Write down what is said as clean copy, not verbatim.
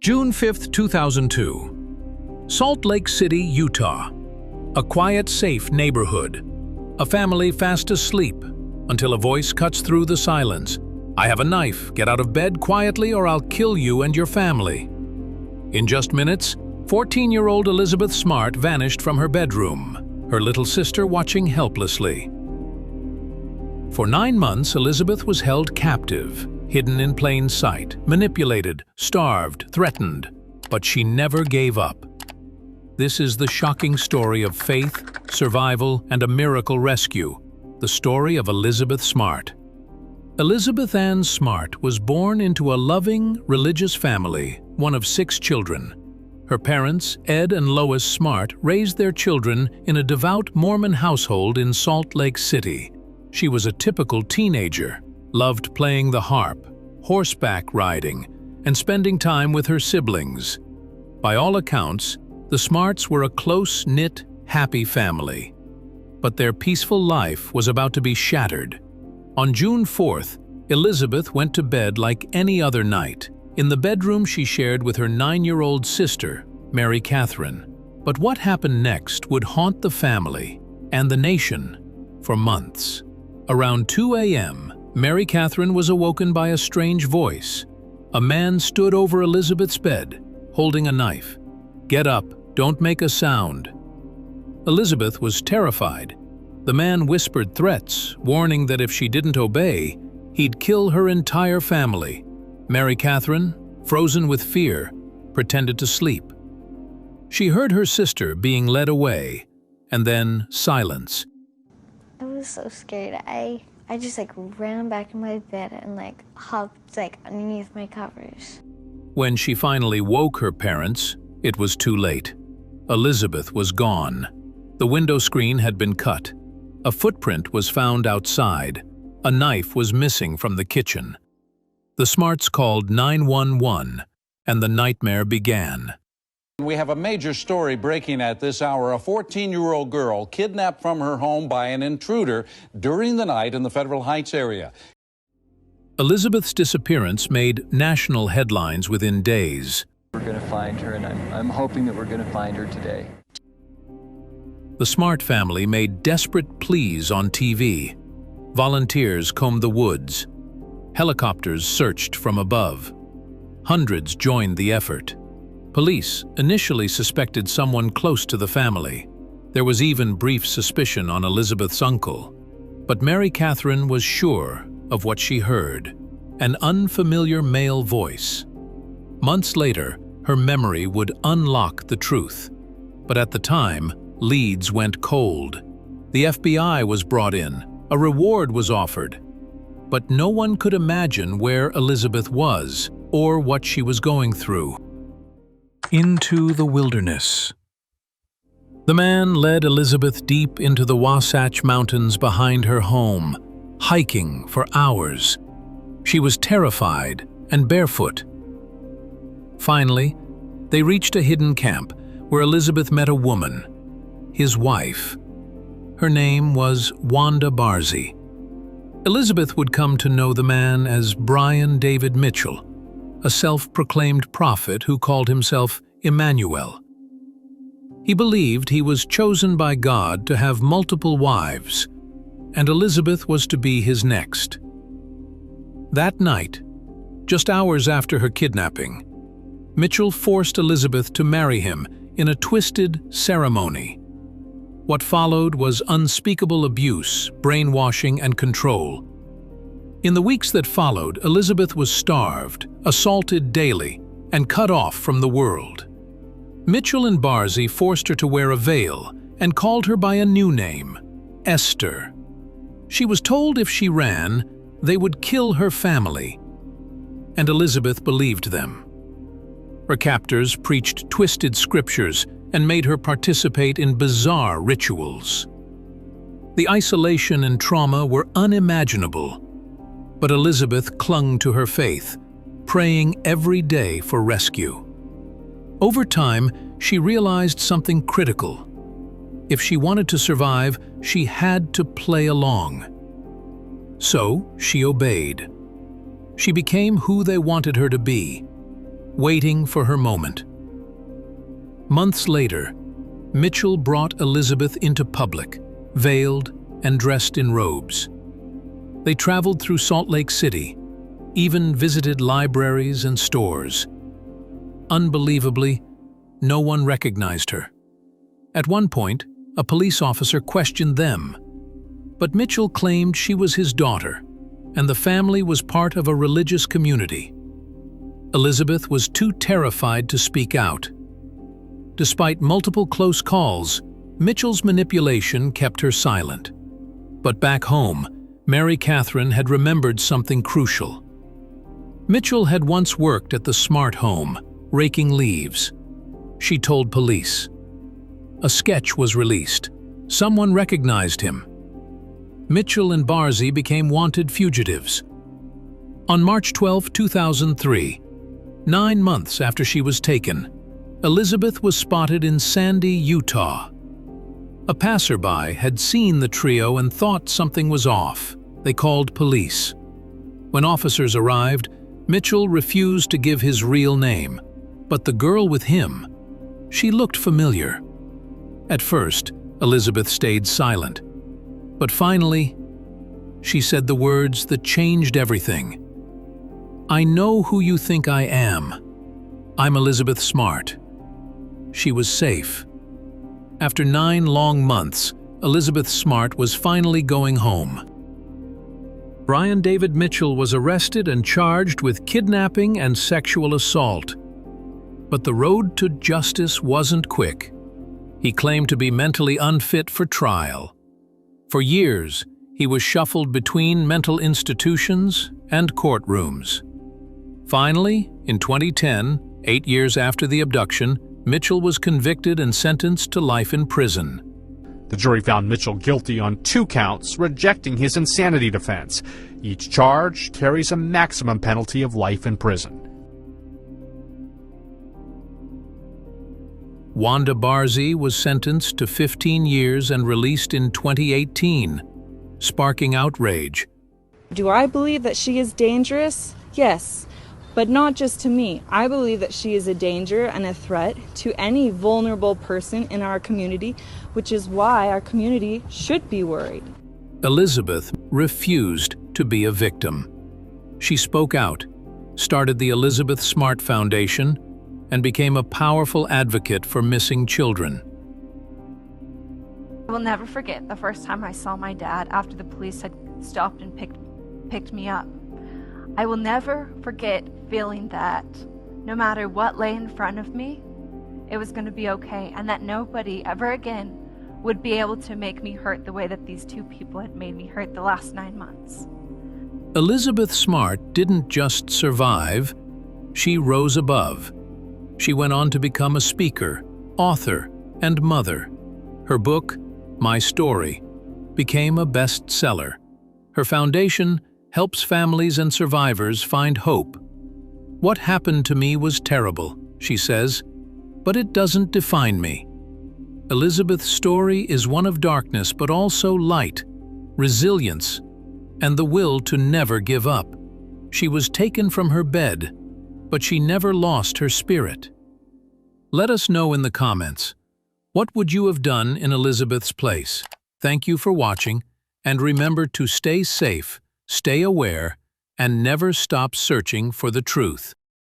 June 5, 2002. Salt Lake City, Utah. A quiet, safe neighborhood. A family fast asleep until a voice cuts through the silence. "I have a knife. Get out of bed quietly or I'll kill you and your family." In just minutes, 14-year-old Elizabeth Smart vanished from her bedroom, her little sister watching helplessly. For 9 months, Elizabeth was held captive, hidden in plain sight, manipulated, starved, threatened, but she never gave up. This is the shocking story of faith, survival, and a miracle rescue, the story of Elizabeth Smart. Elizabeth Ann Smart was born into a loving, religious family, one of 6 children. Her parents, Ed and Lois Smart, raised their children in a devout Mormon household in Salt Lake City. She was a typical teenager, loved playing the harp, horseback riding, and spending time with her siblings. By all accounts, the Smarts were a close-knit, happy family. But their peaceful life was about to be shattered. On June 4th, Elizabeth went to bed like any other night, in the bedroom she shared with her 9-year-old sister, Mary Catherine. But what happened next would haunt the family and the nation for months. Around 2 a.m., Mary Catherine was awoken by a strange voice. A man stood over Elizabeth's bed, holding a knife. "Get up, don't make a sound." Elizabeth was terrified. The man whispered threats, warning that if she didn't obey, he'd kill her entire family. Mary Catherine, frozen with fear, pretended to sleep. She heard her sister being led away, and then silence. I was so scared. I just ran back in my bed and hopped underneath my covers. When she finally woke her parents, it was too late. Elizabeth was gone. The window screen had been cut. A footprint was found outside. A knife was missing from the kitchen. The Smarts called 911, and the nightmare began. We have a major story breaking at this hour. A 14-year-old girl kidnapped from her home by an intruder during the night in the Federal Heights area. Elizabeth's disappearance made national headlines within days. We're going to find her, and I'm hoping that we're going to find her today. The Smart family made desperate pleas on TV. Volunteers combed the woods. Helicopters searched from above. Hundreds joined the effort. Police initially suspected someone close to the family. There was even brief suspicion on Elizabeth's uncle. But Mary Catherine was sure of what she heard, an unfamiliar male voice. Months later, her memory would unlock the truth. But at the time, leads went cold. The FBI was brought in. A reward was offered. But no one could imagine where Elizabeth was or what she was going through. Into the wilderness. The man led Elizabeth deep into the Wasatch Mountains behind her home, hiking for hours. She was terrified and barefoot. Finally, they reached a hidden camp where Elizabeth met a woman, his wife. Her name was Wanda Barzee. Elizabeth would come to know the man as Brian David Mitchell, a self-proclaimed prophet who called himself Emmanuel. He believed he was chosen by God to have multiple wives, and Elizabeth was to be his next. That night, just hours after her kidnapping, Mitchell forced Elizabeth to marry him in a twisted ceremony. What followed was unspeakable abuse, brainwashing, and control. In the weeks that followed, Elizabeth was starved, assaulted daily, and cut off from the world. Mitchell and Barzee forced her to wear a veil and called her by a new name, Esther. She was told if she ran, they would kill her family. And Elizabeth believed them. Her captors preached twisted scriptures and made her participate in bizarre rituals. The isolation and trauma were unimaginable, but Elizabeth clung to her faith, praying every day for rescue. Over time, she realized something critical. If she wanted to survive, she had to play along. So she obeyed. She became who they wanted her to be, waiting for her moment. Months later, Mitchell brought Elizabeth into public, veiled and dressed in robes. They traveled through Salt Lake City, even visited libraries and stores. Unbelievably, no one recognized her. At one point, a police officer questioned them, but Mitchell claimed she was his daughter, and the family was part of a religious community. Elizabeth was too terrified to speak out. Despite multiple close calls, Mitchell's manipulation kept her silent. But back home, Mary Catherine had remembered something crucial. Mitchell had once worked at the Smart home, raking leaves. She told police. A sketch was released. Someone recognized him. Mitchell and Barzee became wanted fugitives. On March 12, 2003, 9 months after she was taken, Elizabeth was spotted in Sandy, Utah. A passerby had seen the trio and thought something was off. They called police. When officers arrived, Mitchell refused to give his real name, but the girl with him, she looked familiar. At first, Elizabeth stayed silent, but finally, she said the words that changed everything. "I know who you think I am. I'm Elizabeth Smart." She was safe. After 9 long months, Elizabeth Smart was finally going home. Brian David Mitchell was arrested and charged with kidnapping and sexual assault. But the road to justice wasn't quick. He claimed to be mentally unfit for trial. For years, he was shuffled between mental institutions and courtrooms. Finally, in 2010, 8 years after the abduction, Mitchell was convicted and sentenced to life in prison. The jury found Mitchell guilty on 2 counts, rejecting his insanity defense. Each charge carries a maximum penalty of life in prison. Wanda Barzee was sentenced to 15 years and released in 2018, sparking outrage. Do I believe that she is dangerous? Yes, but not just to me. I believe that she is a danger and a threat to any vulnerable person in our community, which is why our community should be worried. Elizabeth refused to be a victim. She spoke out, started the Elizabeth Smart Foundation, and became a powerful advocate for missing children. I will never forget the first time I saw my dad after the police had stopped and picked me up. I will never forget feeling that no matter what lay in front of me, it was going to be okay, and that nobody ever again would be able to make me hurt the way that these 2 people had made me hurt the last 9 months. Elizabeth Smart didn't just survive, she rose above. She went on to become a speaker, author, and mother. Her book, My Story, became a bestseller. Her foundation helps families and survivors find hope. "What happened to me was terrible," she says, "but it doesn't define me." Elizabeth's story is one of darkness but also light, resilience, and the will to never give up. She was taken from her bed, but she never lost her spirit. Let us know in the comments, what would you have done in Elizabeth's place? Thank you for watching, and remember to stay safe, stay aware, and never stop searching for the truth.